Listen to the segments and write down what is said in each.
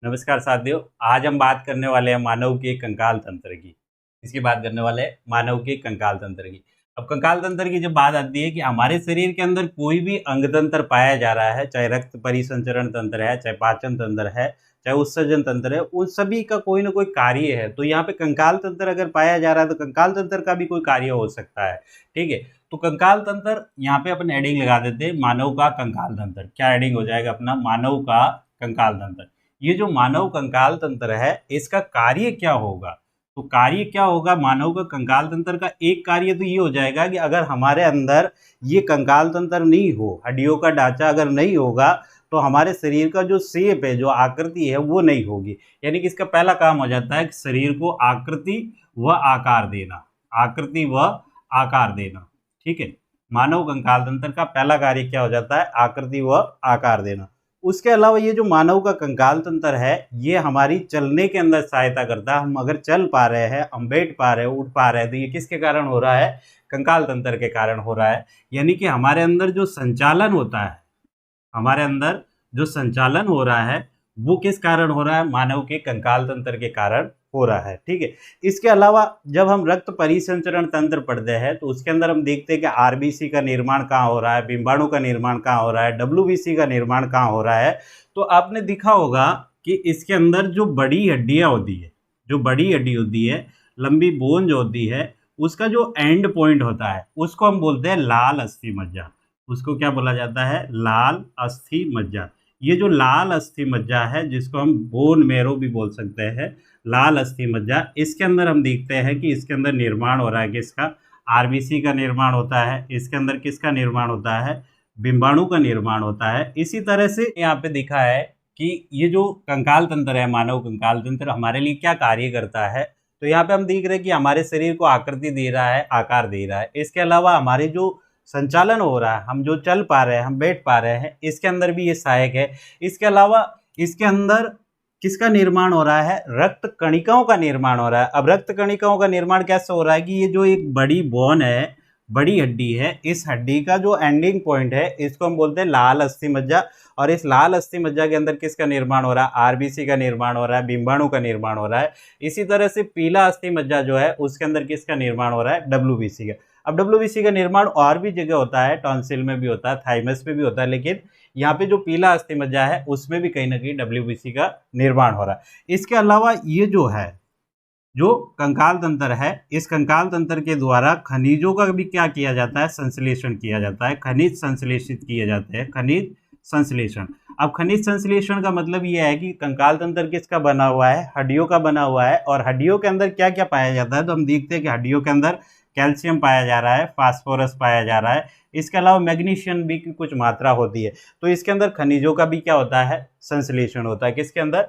नमस्कार साथियों। आज हम बात करने वाले हैं मानव के कंकाल तंत्र की। इसकी बात करने वाले हैं मानव के कंकाल तंत्र की। अब कंकाल तंत्र की जब बात आती है कि हमारे शरीर के अंदर कोई भी अंग तंत्र पाया जा रहा है, चाहे रक्त परिसंचरण तंत्र है, चाहे पाचन तंत्र है, चाहे उत्सर्जन तंत्र है, उन सभी का कोई ना कोई कार्य है। तो यहाँ पे कंकाल तंत्र अगर पाया जा रहा है तो कंकाल तंत्र का भी कोई कार्य हो सकता है। ठीक है, तो कंकाल तंत्र यहाँ पे अपन एडिंग लगा देते हैं, मानव का कंकाल तंत्र। क्या एडिंग हो जाएगा अपना? मानव का कंकाल तंत्र। ये जो मानव कंकाल तंत्र है इसका कार्य क्या होगा? तो कार्य क्या होगा मानव का कंकाल तंत्र का? एक कार्य तो ये हो जाएगा कि अगर हमारे अंदर ये कंकाल तंत्र नहीं हो, हड्डियों का ढांचा अगर नहीं होगा, तो हमारे शरीर का जो शेप है, जो आकृति है, वो नहीं होगी। यानी कि इसका पहला काम हो जाता है कि शरीर को आकृति व आकार देना, आकृति व आकार देना। ठीक है, मानव कंकाल तंत्र का पहला कार्य क्या हो जाता है? आकृति व आकार देना। उसके अलावा ये जो मानव का कंकाल तंत्र है ये हमारी चलने के अंदर सहायता करता है। हम अगर चल पा रहे हैं, हम बैठ पा रहे हैं, उठ पा रहे हैं, तो ये किसके कारण हो रहा है? कंकाल तंत्र के कारण हो रहा है। यानी कि हमारे अंदर जो संचालन होता है, हमारे अंदर जो संचालन हो रहा है वो किस कारण हो रहा है? मानव के कंकाल तंत्र के कारण हो रहा है। ठीक है, इसके अलावा जब हम रक्त परिसंचरण तंत्र पढ़ते हैं तो उसके अंदर हम देखते हैं कि आरबीसी का निर्माण कहाँ हो रहा है, बिंबाणु का निर्माण कहाँ हो रहा है, डब्ल्यूबीसी का निर्माण कहाँ हो रहा है। तो आपने देखा होगा कि इसके अंदर जो बड़ी हड्डियां होती है, जो बड़ी हड्डी होती है, लंबी बोन जो होती है, उसका जो एंड पॉइंट होता है उसको हम बोलते हैं लाल अस्थि मज्जा। उसको क्या बोला जाता है? लाल अस्थि मज्जा। ये जो लाल अस्थि मज्जा है, जिसको हम बोन मैरो भी बोल सकते हैं, लाल अस्थि मज्जा, इसके अंदर हम देखते हैं कि इसके अंदर निर्माण हो रहा है किसका? आरबीसी का निर्माण होता है। इसके अंदर किसका निर्माण होता है? बिंबाणु का निर्माण होता है। इसी तरह से यहाँ पे दिखा है कि ये जो कंकाल तंत्र है, मानव कंकाल तंत्र, हमारे लिए क्या कार्य करता है। तो यहाँ पे हम देख रहे हैं कि हमारे शरीर को आकृति दे रहा है, आकार दे रहा है। इसके अलावा हमारे जो संचालन हो रहा है, हम जो चल पा रहे हैं, हम बैठ पा रहे हैं, इसके अंदर भी ये सहायक है। इसके अलावा इसके अंदर किसका निर्माण हो रहा है? रक्त कणिकाओं का निर्माण हो रहा है। अब रक्त कणिकाओं का निर्माण कैसे हो रहा है कि ये जो एक बड़ी बोन है, बड़ी हड्डी है, इस हड्डी का जो एंडिंग पॉइंट है इसको हम बोलते हैं लाल अस्थि मज्जा। और इस लाल अस्थि मज्जा के अंदर किसका निर्माण हो रहा है? आरबीसी का निर्माण हो रहा है, बिंबाणु का निर्माण हो रहा है। इसी तरह से पीला अस्थि मज्जा जो है उसके अंदर किसका निर्माण हो रहा है? डब्ल्यूबीसी का। अब डब्ल्यूबीसी का निर्माण और भी जगह होता है, टॉन्सिल में भी होता है, थाइमस में भी होता है, लेकिन यहाँ पे जो पीला अस्थि मज्जा है उसमें भी कहीं ना कहीं डब्ल्यूबीसी का निर्माण हो रहा है। इसके अलावा ये जो है, जो कंकाल तंत्र है, इस कंकाल तंत्र के द्वारा खनिजों का भी क्या किया जाता है? संश्लेषण किया जाता है। खनिज संश्लेषित किए जाते हैं, खनिज संश्लेषण। अब खनिज संश्लेषण का मतलब ये है कि कंकाल तंत्र किसका बना हुआ है? हड्डियों का बना हुआ है। और हड्डियों के अंदर क्या क्या पाया जाता है? तो हम देखते हैं कि हड्डियों के अंदर कैल्शियम पाया जा रहा है, फास्फोरस पाया जा रहा है। इसके अलावा मैग्नीशियम भी की कुछ मात्रा होती है। तो इसके अंदर खनिजों का भी क्या होता है? संश्लेषण होता है। किसके अंदर?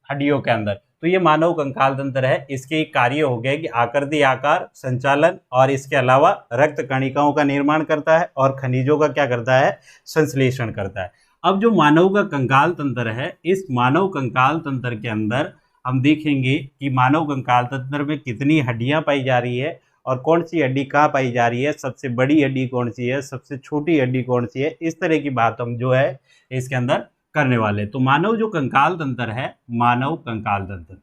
हड्डियों के अंदर। तो ये मानव कंकाल तंत्र है। इसके एक कार्य हो गए कि आकृति, आकार, संचालन, और इसके अलावा रक्त कणिकाओं का निर्माण करता है और खनिजों का क्या करता है? संश्लेषण करता है। अब जो मानव का कंकाल तंत्र है, इस मानव कंकाल तंत्र के अंदर हम देखेंगे कि मानव कंकाल तंत्र में कितनी हड्डियां पाई जा रही है और कौन सी हड्डी कहाँ पाई जा रही है, सबसे बड़ी हड्डी कौन सी है, सबसे छोटी हड्डी कौन सी है। इस तरह की बात हम जो है इसके अंदर करने वाले। तो मानव जो कंकाल तंत्र है, मानव कंकाल तंत्र,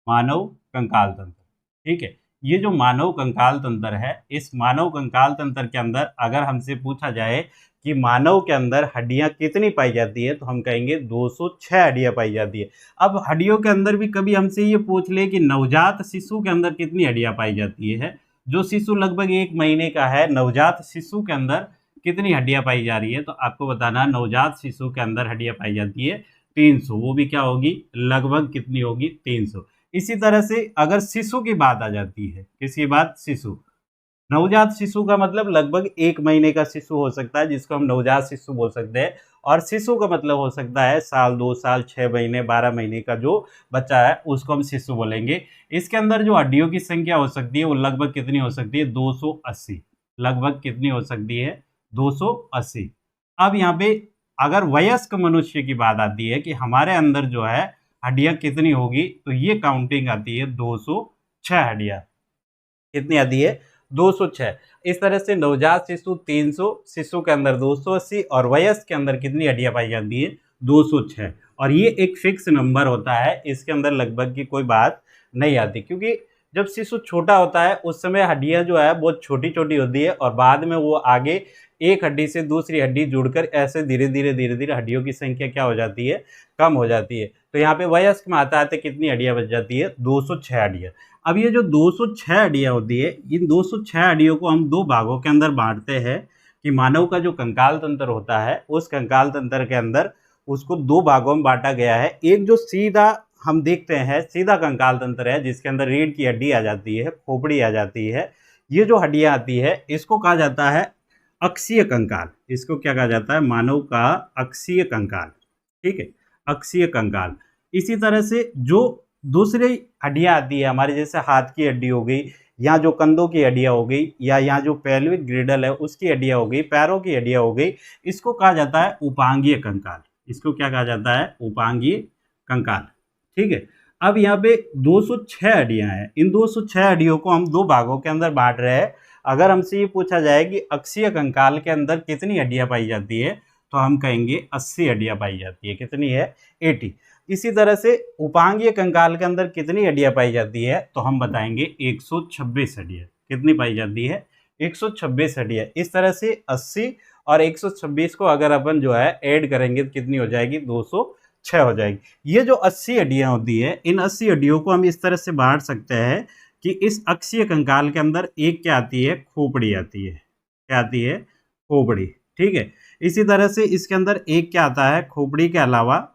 मानव कंकाल तंत्र, ठीक है, ये जो मानव कंकाल तंत्र है, इस मानव कंकाल तंत्र के अंदर अगर हमसे पूछा जाए कि मानव के अंदर हड्डियां कितनी पाई जाती है, तो हम कहेंगे 206 हड्डियां पाई जाती है। अब हड्डियों के अंदर भी कभी हमसे ये पूछ ले कि नवजात शिशु के अंदर कितनी हड्डियां पाई जाती है, जो शिशु लगभग 1 महीने का है, नवजात शिशु के अंदर कितनी हड्डियां पाई जा रही है, तो आपको बताना नवजात शिशु के अंदर हड्डियां पाई जाती है 300। वो भी क्या होगी? लगभग कितनी होगी? 300। इसी तरह से अगर शिशु की बात आ जाती है, किसकी बात? शिशु। नवजात शिशु का मतलब लगभग 1 महीने का शिशु हो सकता है, जिसको हम नवजात शिशु बोल सकते हैं। और शिशु का मतलब हो सकता है साल, 2 साल, 6 महीने, 12 महीने का जो बच्चा है उसको हम शिशु बोलेंगे। इसके अंदर जो हड्डियों की संख्या हो सकती है वो लगभग कितनी हो सकती है? 280। लगभग कितनी हो सकती है? 280। अब यहाँ पे अगर वयस्क मनुष्य की बात आती है कि हमारे अंदर जो है हड्डियां कितनी होगी, तो ये काउंटिंग आती है 206 हड्डियां। कितनी आती है? 206। इस तरह से नवजात शिशु 300, शिशु के अंदर 280 और वयस्क के अंदर कितनी हड्डियां पाई जाती है? 206। और ये एक फिक्स नंबर होता है, इसके अंदर लगभग की कोई बात नहीं आती, क्योंकि जब शिशु छोटा होता है उस समय हड्डियां जो है बहुत छोटी छोटी होती है और बाद में वो आगे एक हड्डी से दूसरी हड्डी जुड़कर ऐसे धीरे धीरे हड्डियों की संख्या क्या हो जाती है, कम हो जाती है। तो यहाँ पे वयस्क में आता है कितनी हड्डियां बच जाती है, 206 हड्डियां। अब ये जो 206 हड्डियां होती है, इन 206 हड्डियों को हम दो भागों के अंदर बांटते हैं कि मानव का जो कंकाल तंत्र होता है उस कंकाल तंत्र के अंदर उसको दो भागों में बांटा गया है। एक जो सीधा हम देखते हैं सीधा कंकाल तंत्र है जिसके अंदर रीढ़ की हड्डी आ जाती है, खोपड़ी आ जाती है, ये जो हड्डियां आती है इसको कहा जाता है अक्षीय कंकाल। इसको क्या कहा जाता है, मानव का अक्षीय कंकाल, ठीक है, अक्षीय कंकाल। इसी तरह से जो दूसरी हड्डियां आती है हमारे, जैसे हाथ की हड्डी हो गई या जो कंधों की हड्डियां हो गई या यहाँ जो पेल्विक ग्रिडल है उसकी हड्डियां हो गई, पैरों की हड्डियां हो गई, इसको कहा जाता है उपांगीय कंकाल। इसको क्या कहा जाता है, उपांगीय कंकाल, ठीक है। अब यहाँ पे 206 हड्डियां हैं, इन 206 हड्डियों को हम दो भागों के अंदर बांट रहे हैं। अगर हमसे ये पूछा जाए कि अक्षीय कंकाल के अंदर कितनी हड्डियां पाई जाती है तो हम कहेंगे 80 हड्डियां पाई जाती है। कितनी है, 80। इसी तरह से उपांगीय कंकाल के अंदर कितनी हड्डियां पाई जाती है तो हम बताएंगे 126 हड्डियां। कितनी पाई जाती है, 126 हड्डियां। इस तरह से 80 और 126 को अगर अपन जो है ऐड करेंगे तो कितनी हो जाएगी, 206 हो जाएगी। ये जो 80 हड्डियां होती है, इन 80 हड्डियों को हम इस तरह से बांट सकते हैं कि इस अक्षीय कंकाल के अंदर एक क्या आती है, खोपड़ी आती है। क्या आती है, खोपड़ी, ठीक है। इसी तरह से इसके अंदर एक क्या आता है, खोपड़ी के अलावा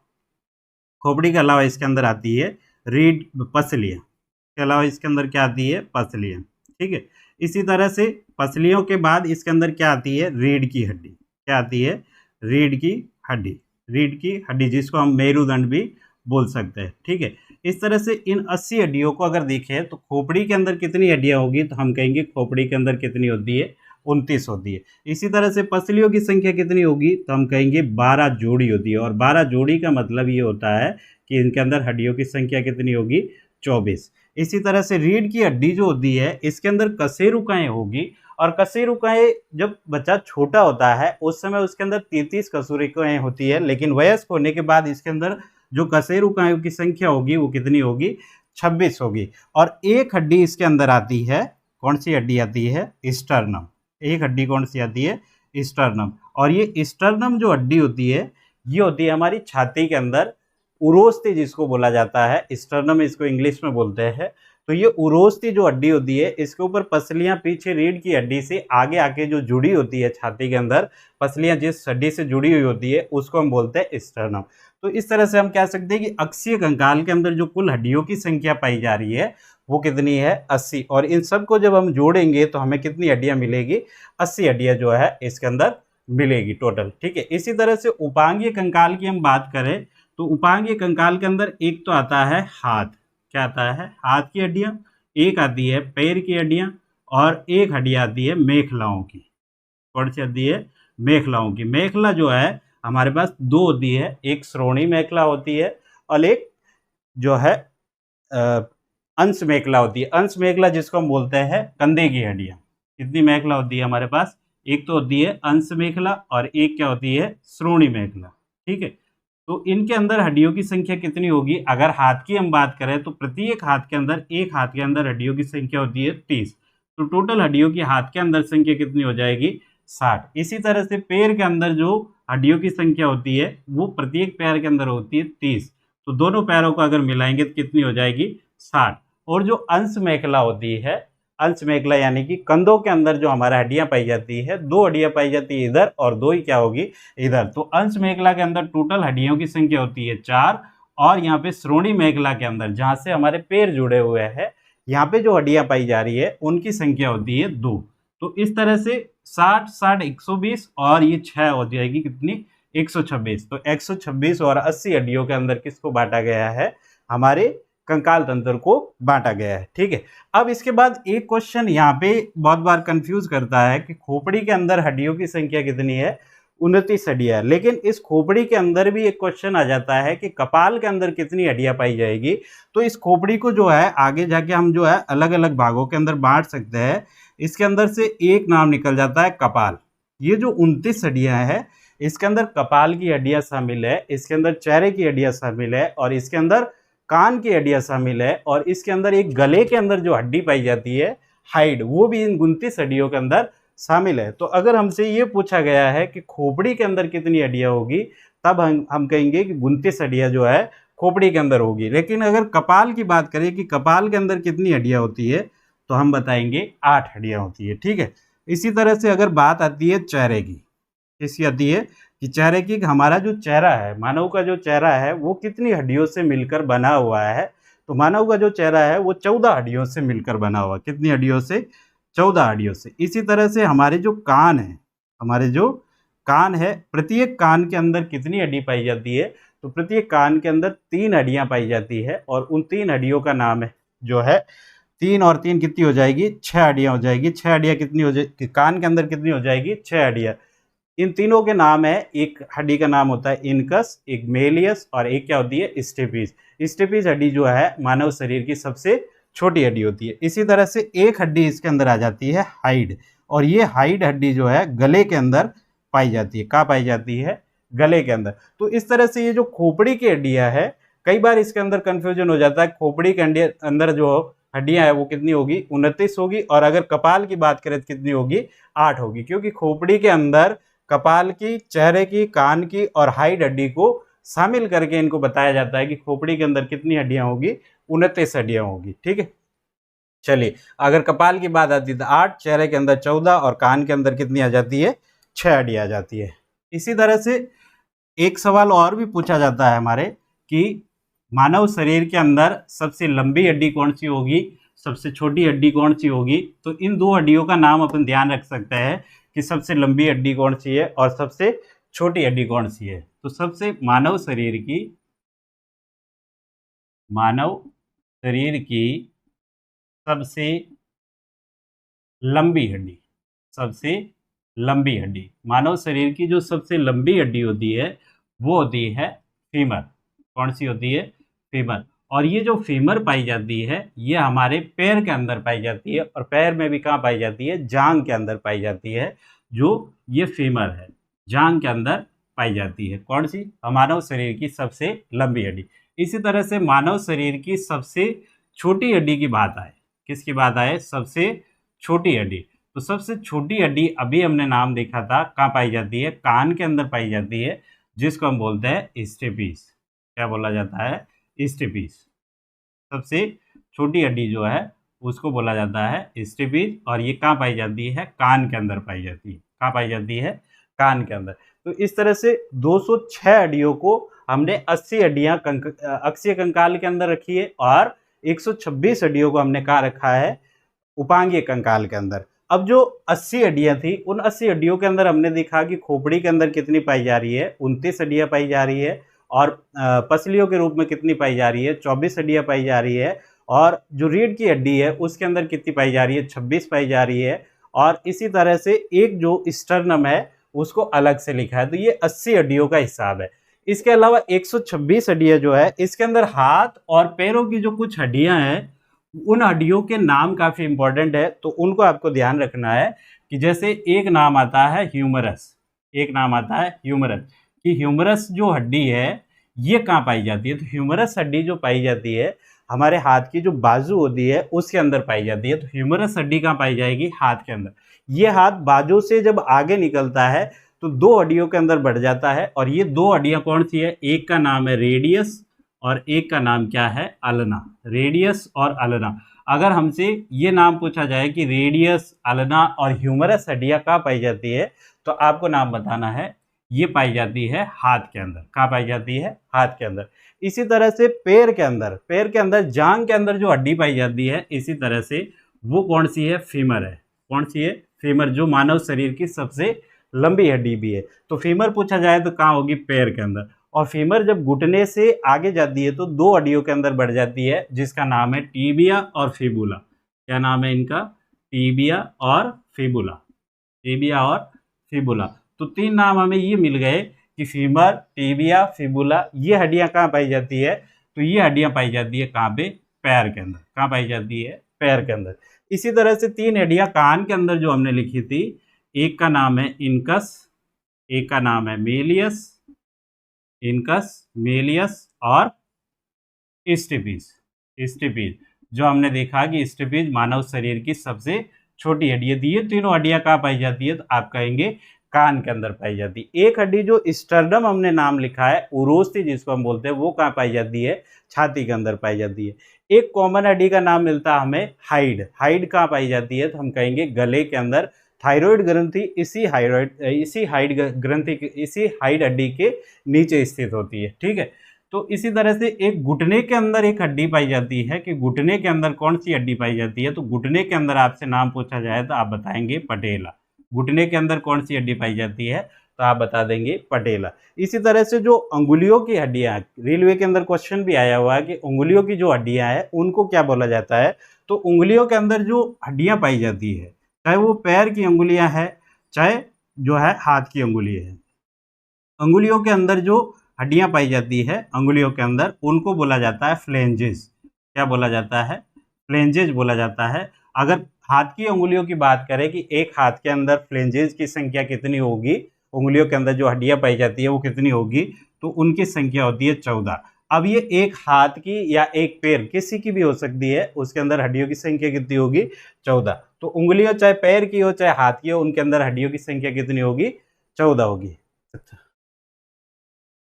इसके अंदर आती है रीढ़, पसलियाँ के अलावा इसके अंदर क्या आती है, पसलियाँ, ठीक है। इसी तरह से पसलियों के बाद इसके अंदर क्या आती है, रीढ़ की हड्डी। क्या आती है, रीढ़ की हड्डी, रीढ़ की हड्डी जिसको हम मेरुदंड भी बोल सकते हैं, ठीक है। इस तरह से इन 80 हड्डियों को अगर देखें तो खोपड़ी के अंदर कितनी हड्डियां होगी तो हम कहेंगे खोपड़ी के अंदर कितनी होती है, 29 होती है। इसी तरह से पसलियों की संख्या कितनी होगी तो हम कहेंगे 12 जोड़ी होती है। और 12 जोड़ी का मतलब ये होता है कि इनके अंदर हड्डियों की संख्या कितनी होगी, 24। इसी तरह से रीढ़ की हड्डी जो होती है इसके अंदर कशेरुकाएँ होगी, और कशेरुकाएँ जब बच्चा छोटा होता है उस समय उसके अंदर 33 कशेरुकाएँ होती है, लेकिन वयस्क होने के बाद इसके अंदर जो कशेरुकाओं की संख्या होगी वो कितनी होगी, 26 होगी। और एक हड्डी इसके अंदर आती है, कौन सी हड्डी आती है, स्टर्नम। एक हड्डी कौन सी आती है, स्टर्नम। और ये स्टर्नम जो हड्डी होती है ये होती है हमारी छाती के अंदर, उरोस्थी जिसको बोला जाता है, स्टर्नम इसको इंग्लिश में बोलते हैं। तो ये उरोस्थी जो हड्डी होती है इसके ऊपर पसलियां पीछे रीढ़ की हड्डी से आगे आके जो जुड़ी होती है छाती के अंदर, पसलियां जिस हड्डी से जुड़ी हुई होती है उसको हम बोलते हैं स्टर्नम। तो इस तरह से हम कह सकते हैं कि अक्षीय कंकाल के अंदर जो कुल हड्डियों की संख्या पाई जा रही है वो कितनी है, 80। और इन सबको जब हम जोड़ेंगे तो हमें कितनी हड्डियां मिलेगी, 80 हड्डियां जो है इसके अंदर मिलेगी टोटल, ठीक है। इसी तरह से उपांगीय कंकाल की हम बात करें तो उपांगीय कंकाल के अंदर एक तो आता है हाथ। क्या आता है, हाथ की हड्डियां, एक आती है पैर की हड्डियां, और एक हड्डी आती है मेखलाओं की। कौन सी आती है, मेखलाओं की। मेखला जो है हमारे पास दो होती है, एक श्रोणी मेखला होती है और एक जो है अंश मेखला होती है। अंश मेखला जिसको हम बोलते हैं कंधे की हड्डियां। कितनी मेखला होती है हमारे पास, एक तो होती है अंश मेखला और एक क्या होती है, श्रोणी मेखला, ठीक है। तो इनके अंदर हड्डियों की संख्या कितनी होगी, अगर हाथ की हम बात करें तो प्रत्येक हाथ के अंदर, एक हाथ के अंदर हड्डियों की संख्या होती है 30। तो टोटल हड्डियों की हाथ के अंदर संख्या कितनी हो जाएगी, 60। इसी तरह से पैर के अंदर जो हड्डियों की संख्या होती है वो प्रत्येक पैर के अंदर होती है 30। तो दोनों पैरों को अगर मिलाएंगे तो कितनी हो जाएगी, 60। और जो अंश मेखला होती है, अंश मेखला यानी कि कंधों के अंदर जो हमारा हड्डियां पाई जाती है, दो हड्डियां पाई जाती है इधर और दो ही क्या होगी इधर। तो अंश मेखला के अंदर टोटल हड्डियों की संख्या होती है 4। और यहाँ पे श्रोणी मेखला के अंदर जहाँ से हमारे पैर जुड़े हुए हैं, यहाँ पे जो हड्डियां पाई जा रही है उनकी संख्या होती है 2। तो इस तरह से 60, 60, 120 और ये 6 हो जाएगी कितनी, 126। तो 126 और 80 हड्डियों के अंदर किसको बांटा गया है, हमारे कंकाल तंत्र को बांटा गया है, ठीक है। अब इसके बाद एक क्वेश्चन यहाँ पे बहुत बार कंफ्यूज करता है कि खोपड़ी के अंदर हड्डियों की संख्या कितनी है, 29 हड्डियां। लेकिन इस खोपड़ी के अंदर भी एक क्वेश्चन आ जाता है कि कपाल के अंदर कितनी हड्डियां पाई जाएगी। तो इस खोपड़ी को जो है आगे जाके हम जो है अलग अलग भागों के अंदर बांट सकते हैं। इसके अंदर से एक नाम निकल जाता है कपाल। ये जो 29 हड्डियां हैं इसके अंदर कपाल की हड्डियां शामिल है, इसके अंदर चेहरे की हड्डियां शामिल है, और इसके अंदर कान की हड्डियां शामिल है, और इसके अंदर एक गले के अंदर जो हड्डी पाई जाती है हाइड, वो भी इन 29 हड्डियों के अंदर शामिल है। तो अगर हमसे ये पूछा गया है कि खोपड़ी के अंदर कितनी हड्डियां होगी, तब हम कहेंगे कि 29 हड्डियां जो है खोपड़ी के अंदर होगी। लेकिन अगर कपाल की बात करें कि कपाल के अंदर कितनी हड्डियां होती है, तो हम बताएंगे 8 हड्डियां होती है। ठीक है। इसी तरह से अगर बात आती है चेहरे की, किसकी आती है कि चेहरे की, हमारा जो चेहरा है, मानव का जो चेहरा है वो कितनी हड्डियों से मिलकर बना हुआ है, तो मानव का जो चेहरा है वो 14 हड्डियों से मिलकर बना हुआ। कितनी हड्डियों से? 14 हड्डियों से। इसी तरह से हमारे जो कान है, हमारे जो कान है, प्रत्येक कान के अंदर कितनी हड्डी पाई जाती है, तो प्रत्येक कान के अंदर 3 हड्डियां पाई जाती है, और उन 3 हड्डियों का नाम है जो है 3 और 3 कितनी हो जाएगी? 6 हड्डियां हो जाएगी। 6 हड्डियां कितनी हो जाएगी कान के अंदर? कितनी हो जाएगी? 6 हड्डियां। इन तीनों के नाम है, एक हड्डी का नाम होता है इनकस, एक मेलियस, और एक क्या होती है? स्टेपिस। स्टेपिस हड्डी जो है मानव शरीर की सबसे छोटी हड्डी होती है। इसी तरह से एक हड्डी इसके अंदर आ जाती है हाइड, और ये हाइड हड्डी जो है गले के अंदर पाई जाती है। कहाँ पाई जाती है? गले के अंदर। तो इस तरह से ये जो खोपड़ी की हड्डियां है, कई बार इसके अंदर कंफ्यूजन हो जाता है। खोपड़ी के अंदर जो हड्डियां है वो कितनी होगी? 29 होगी, और अगर कपाल की बात करें तो कितनी होगी? 8 होगी, क्योंकि खोपड़ी के अंदर कपाल की, चेहरे की, कान की और हाइड हड्डी को शामिल करके इनको बताया जाता है कि खोपड़ी के अंदर कितनी हड्डियां होगी? 29 हड्डियां होगी। ठीक है। चलिए, अगर कपाल की बात आती है तो 8, चेहरे के अंदर 14, और कान के अंदर कितनी आ जाती है? 6 हड्डियां आ जाती है। इसी तरह से एक सवाल और भी पूछा जाता है हमारे कि मानव शरीर के अंदर सबसे लंबी हड्डी कौन सी होगी, सबसे छोटी हड्डी कौन सी होगी। तो इन दो हड्डियों का नाम अपन ध्यान रख सकते हैं कि सबसे लंबी हड्डी कौन सी है और सबसे छोटी हड्डी कौन सी है। तो सबसे मानव शरीर की सबसे लंबी हड्डी, सबसे लंबी हड्डी, मानव शरीर की जो सबसे लंबी हड्डी होती है वो होती है फीमर। कौन सी होती है? फीमर। और ये जो फीमर पाई जाती है ये हमारे पैर के अंदर पाई जाती है, और पैर में भी कहाँ पाई जाती है? जांग के अंदर पाई जाती है। जो ये फीमर है जांग के अंदर पाई जाती है। कौन सी? मानव शरीर की सबसे लंबी हड्डी। इसी तरह से मानव शरीर की सबसे छोटी हड्डी की बात आए, किसकी बात आए? सबसे छोटी हड्डी। तो सबसे छोटी हड्डी अभी हमने नाम देखा था, कहाँ पाई जाती है? कान के अंदर पाई जाती है, जिसको हम बोलते हैं स्टेपिस। क्या बोला जाता है? स्टेपिस। सबसे छोटी हड्डी जो है उसको बोला जाता है स्टेपिस, और ये कहाँ पाई जाती है? कान के अंदर पाई जाती है। कहाँ पाई जाती है? कान के अंदर। तो इस तरह से 206 हड्डियों को हमने 80 हड्डियां अक्षीय कंकाल के अंदर रखी है, और 126 हड्डियों को हमने कहाँ रखा है? उपांगीय कंकाल के अंदर। अब जो 80 हड्डियां थी, उन 80 हड्डियों के अंदर हमने देखा कि खोपड़ी के अंदर कितनी पाई जा रही है? 29 हड्डियां पाई जा रही है, और पसलियों के रूप में कितनी पाई जा रही है? 24 हड्डियां पाई जा रही है, और जो रीढ़ की हड्डी है उसके अंदर कितनी पाई जा रही है? 26 पाई जा रही है, और इसी तरह से एक जो स्टर्नम है उसको अलग से लिखा है। तो ये 80 हड्डियों का हिसाब है। इसके अलावा 126 हड्डियां जो है, इसके अंदर हाथ और पैरों की जो कुछ हड्डियां हैं, उन हड्डियों के नाम काफी इंपॉर्टेंट है, तो उनको आपको ध्यान रखना है कि जैसे एक नाम आता है ह्यूमरस, एक नाम आता है ह्यूमरस, कि ह्यूमरस जो हड्डी है ये कहाँ पाई जाती है? तो ह्यूमरस हड्डी जो पाई जाती है हमारे हाथ की जो बाजू होती है उसके अंदर पाई जाती है। तो ह्यूमरस हड्डी कहाँ पाई जाएगी? हाथ के अंदर। ये हाथ बाजू से जब आगे निकलता है तो 2 हड्डियों के अंदर बढ़ जाता है, और ये 2 हड्डियां कौन सी है? एक का नाम है रेडियस, और एक का नाम क्या है? अल्ना। रेडियस और अल्ना। अगर हमसे ये नाम पूछा जाए कि रेडियस, अल्ना और ह्यूमरस हड्डियां कहाँ पाई जाती है, तो आपको नाम बताना है। ये पाई जाती है हाथ के अंदर। कहाँ पाई जाती है? हाथ के अंदर। इसी तरह से पैर के अंदर जांग के अंदर जो हड्डी पाई जाती है, इसी तरह से वो कौन सी है? फीमर है। कौन सी है? फीमर, जो मानव शरीर की सबसे लंबी हड्डी भी है। तो फीमर पूछा जाए तो कहाँ होगी? पैर के अंदर। और फीमर जब घुटने से आगे जाती है तो 2 हड्डियों के अंदर बढ़ जाती है, जिसका नाम है टीबिया और फिबुला। क्या नाम है इनका? टीबिया और फिबुला। टीबिया और फिबुला। तो 3 नाम हमें ये मिल गए कि फीमर, टीबिया, फिबुला, ये हड्डियां कहाँ पाई जाती है? तो ये हड्डियां पाई जाती है कहाँ पे? पैर के अंदर। कहाँ पाई जाती है? पैर के अंदर। इसी तरह से 3 हड्डियां कान के अंदर जो हमने लिखी थी, एक का नाम है इनकस, एक का नाम है मेलियस, इनकस, मेलियस और स्टिपिस। स्टिपिस जो हमने देखा कि स्टिपिस मानव शरीर की सबसे छोटी हड्डी है। ये तीनों हड्डियां कहाँ पाई जाती है, तो आप कहेंगे कान के अंदर पाई जाती है। एक हड्डी जो स्टर्नम हमने नाम लिखा है, उरोस्थी जिसको हम बोलते हैं, वो कहाँ पाई जाती है, छाती के अंदर पाई जाती है। एक कॉमन हड्डी का नाम मिलता है हमें हाइड। हाइड कहाँ पाई जाती है, तो हम कहेंगे गले के अंदर। थायराइड ग्रंथि इसी हाइड हड्डी के नीचे स्थित होती है, ठीक है। तो इसी तरह से एक घुटने के अंदर एक हड्डी पाई जाती है, कि घुटने के अंदर कौन सी हड्डी पाई जाती है, तो घुटने के अंदर आपसे नाम पूछा जाए तो आप बताएंगे पटेला। घुटने के अंदर कौन सी हड्डी पाई जाती है, तो आप बता देंगे पटेला। इसी तरह से जो अंगुलियों की हड्डियां, रेलवे के अंदर क्वेश्चन भी आया हुआ है कि उंगलियों की जो हड्डियां हैं उनको क्या बोला जाता है, तो उंगलियों के अंदर जो हड्डियां पाई जाती है, चाहे वो पैर की अंगुलियां है, चाहे जो है हाथ की अंगुली है, अंगुलियों के अंदर जो हड्डियां पाई जाती है अंगुलियों के अंदर, उनको बोला जाता है फ्लेंजेस। क्या बोला जाता है, फ्लेंजेस बोला जाता है। अगर हाथ की अंगुलियों की बात करें कि एक हाथ के अंदर फ्लेंजेस की संख्या कितनी होगी, उंगलियों के अंदर जो हड्डियां पाई जाती है वो कितनी होगी, तो उनकी संख्या होती है 14। अब ये एक हाथ की या एक पैर किसी की भी हो सकती है, उसके अंदर हड्डियों की संख्या कितनी होगी, 14। तो उंगलियों चाहे पैर की हो चाहे हाथ की हो, उनके अंदर हड्डियों की संख्या कितनी होगी, 14 होगी।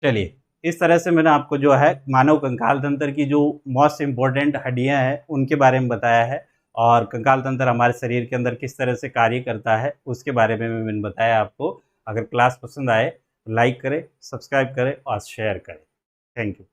चलिए, इस तरह से मैंने आपको जो है मानव कंकाल तंत्र की जो मोस्ट इम्पोर्टेंट हड्डियां हैं उनके बारे में बताया है, और कंकाल तंत्र हमारे शरीर के अंदर किस तरह से कार्य करता है उसके बारे में मैंने बताया आपको। अगर क्लास पसंद आए तो लाइक करें, सब्सक्राइब करें और शेयर करें। Thank you.